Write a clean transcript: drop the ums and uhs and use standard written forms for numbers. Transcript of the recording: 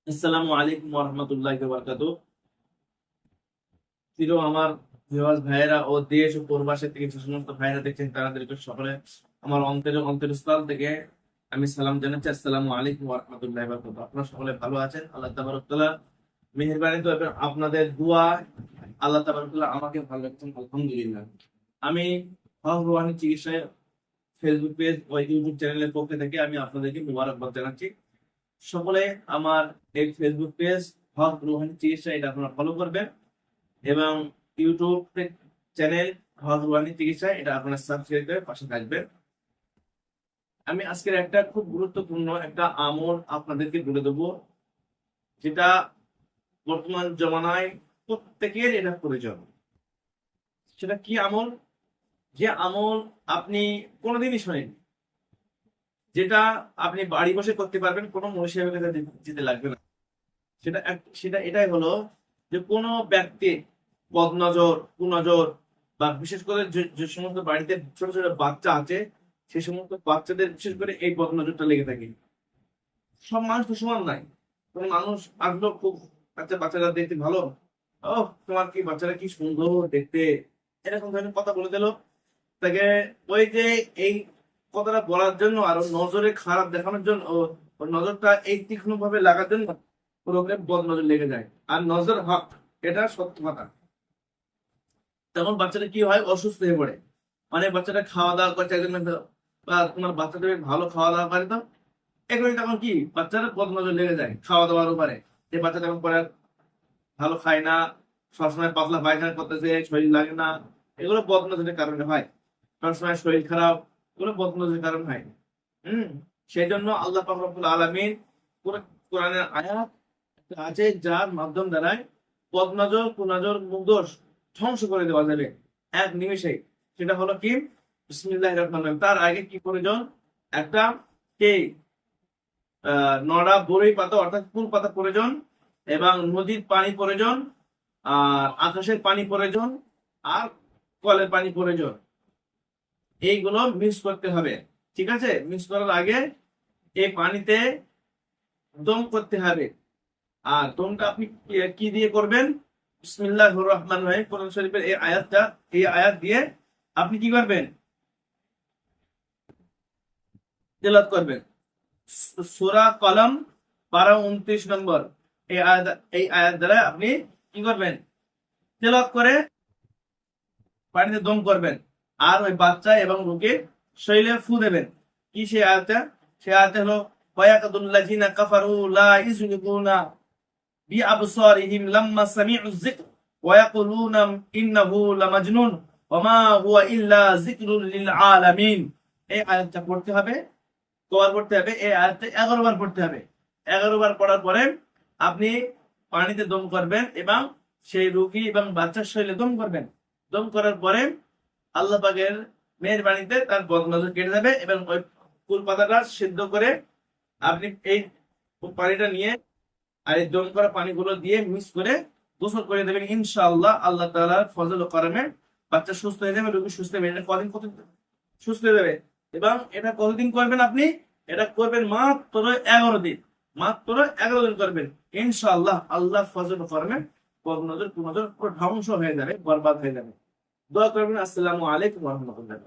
আসসালামু আলাইকুম ওয়া রাহমাতুল্লাহি ওয়া বারাকাতুহু। প্রিয় আমার ভিউয়ার্স ভাইয়েরা ও দেশ ও প্রবাসী থেকে যে সমস্ত ভাইয়েরা দেখছেন তাদেরকে সকলে আমার অন্তরস্থল থেকে আমি সালাম জানাচ্ছি। আসসালামু আলাইকুম ওয়া রাহমাতুল্লাহি ওয়া বারাকাতুহু। আপনারা সকলে ভালো আছেন? আল্লাহ তাবারক তাআলা মেহেরবানিতে এবং আপনাদের দোয়া আল্লাহ তাবারক তাআলা আমাকে ভালো রাখছেন, আলহামদুলিল্লাহ। আমি হক রুহানি চিকিৎসায় ফেসবুক পেজ ও ইউটিউব চ্যানেলের পক্ষ থেকে আমি আপনাদেরকে মুবারকবাদ জানাচ্ছি। সকলে আমার এই ফেসবুক পেজ হক রুহানি চিকিৎসা এটা আপনারা ফলো করবেন এবং ইউটিউব চ্যানেল হক রুহানি চিকিৎসা এটা আপনারা সাবস্ক্রাইব করে পাশে থাকবেন। আমি আজকের একটা খুব গুরুত্বপূর্ণ একটা আমল আপনাদেরকে বলে দেবো, যেটা বর্তমান জমানায় প্রত্যেকের এটা প্রয়োজন। সেটা কি আমল? যে আমল আপনি কোনোদিনই শোনেন, যেটা আপনি বাড়ি বসে করতে পারবেন, কোনো মনীষীর কাছে যেতে লাগবে না। সেটা এটাই হলো যে কোনো ব্যক্তি বদনজর, কুনজর বা বিশেষ করে যে সমস্ত বাড়িতে ছোট ছোট বাচ্চা আছে, সেই সমস্ত বাচ্চাদের বিশেষ করে এই বদনজরটা লেগে থাকে। সব মানুষ তো সমান নাই। কোনো মানুষ আসলো খুব, আচ্ছা বাচ্চারা দেখতে ভালো, ও তোমার কি বাচ্চারা কি সুন্দর দেখতে, এরকম ধরনের কথা বলে দিল তাকে। ওই যে এই কথাটা বলার জন্য আর ওর নজরে খারাপ দেখানোর জন্য ওর নজরটা এই তীক্ষ্ণ ভাবে লাগার জন্য প্রোগ্রাম বদ নজর লেগে যায়। আর নজর হক, এটা সত্য কথা। তখন বাচ্চাটা কি হয়, অসুস্থ হয়ে পড়ে। মানে বাচ্চাটা খাওয়া দাওয়া করছে একজন, বা তোমার বাচ্চাটা বেশ ভালো খাওয়া দাওয়া করে, তো এগুলি তখন কি বাচ্চারা বদ নজর লেগে যায় খাওয়া দাওয়ার উপরে। যে বাচ্চাটা এখন পরে ভালো খায় না, সবসময় পাতলা পায়খানা করতেছে, শরীর লাগে না, এগুলো বদ নজরের কারণে হয়। সবসময় শরীর খারাপ, এগুলো বদ নজরের কারণে হয়। সেই জন্য আল্লাহ পাক রব্বুল আলামিন কোরআনের আয়াত আছে যার মাধ্যম দ্বারায় বদনজর, কুনজর, মুখদোষ ধ্বংস করে দেওয়া যাবে এক নিমেষে। সেটা হলো কি, বিসমিল্লাহির রহমানির রহিম। তার আগে কি প্রয়োজন? একটা কে নড়া বড়ই পাতা অর্থাৎ ফুল পাতা প্রয়োজন, এবং নদীর পানি প্রয়োজন, আর আকাশের পানি প্রয়োজন, আর কলের পানি প্রয়োজন। এইগুলো মিক্স করতে হবে। ঠিক আছে? মিক্স করার আগে এই পানিতে দম করতে হবে। আর দমটা আপনি কি দিয়ে করবেন? বিসমিল্লাহির রহমানির রহিম কোরআন শরীফের এই আয়াত দিয়ে আপনি কি করবেন? তেলাওয়াত করবেন। সূরা কলম পারা 29 নম্বর এই আয়াত দ্বারা আপনি কি করবেন? তেলাওয়াত করে পানিতে দম করবেন। আর ওই বাচ্চা এবং রোগীর শরীরে ফু দেবেন। কি সেই আয়াতটা? সেই আয়াতটা হলো ওয়ায়াকাদুল্লাযিনা কাফারু লা ইউযলিকুনা বিআবসারিহিম লাম্মা সামি'উ যিকর ওয়া ইয়াকুলুনা ইন্নাহু লামাজনুন ওয়া মা হুয়া ইল্লা যিকরুল লিল আলামিন। এই আয়াতটা পড়তে হবে, কবার পড়তে হবে? এই আয়াতটা 11 বার পড়তে হবে। 11 বার পড়ার পরে আপনি পানিতে দম করবেন এবং সেই রোগী এবং বাচ্চার শরীরে দম করবেন। দম করার পরে আল্লাহ পাকের মেহেরবানিতে তার বদনজর কেটে যাবে এবং ওই ফুল পাতাটা সিদ্ধ করে আপনি এই পানিটা নিয়ে আর এই দম করা পানিগুলো দিয়ে মিক্স করে গোসল করে দেবেন। ইনশাআল্লাহ আল্লাহ তাআলার ফজল ও করমে বাচ্চা সুস্থ হয়ে যাবে, রোগী সুস্থ হয়ে যাবে। এটা কত সুস্থ হয়ে যাবে। এবং এটা কতদিন করবেন আপনি? এটা করবেন মাত্র 11 দিন। মাত্র 11 দিন করবেন। ইনশাআল্লাহ আল্লাহ ফজল ও করমে বদনজর, কুনজর পুরো ধ্বংস হয়ে যাবে, বরবাদ হয়ে যাবে। দোয়া করবেন। আসসালামু আলাইকুম ওয়া রাহমাতুল্লাহ।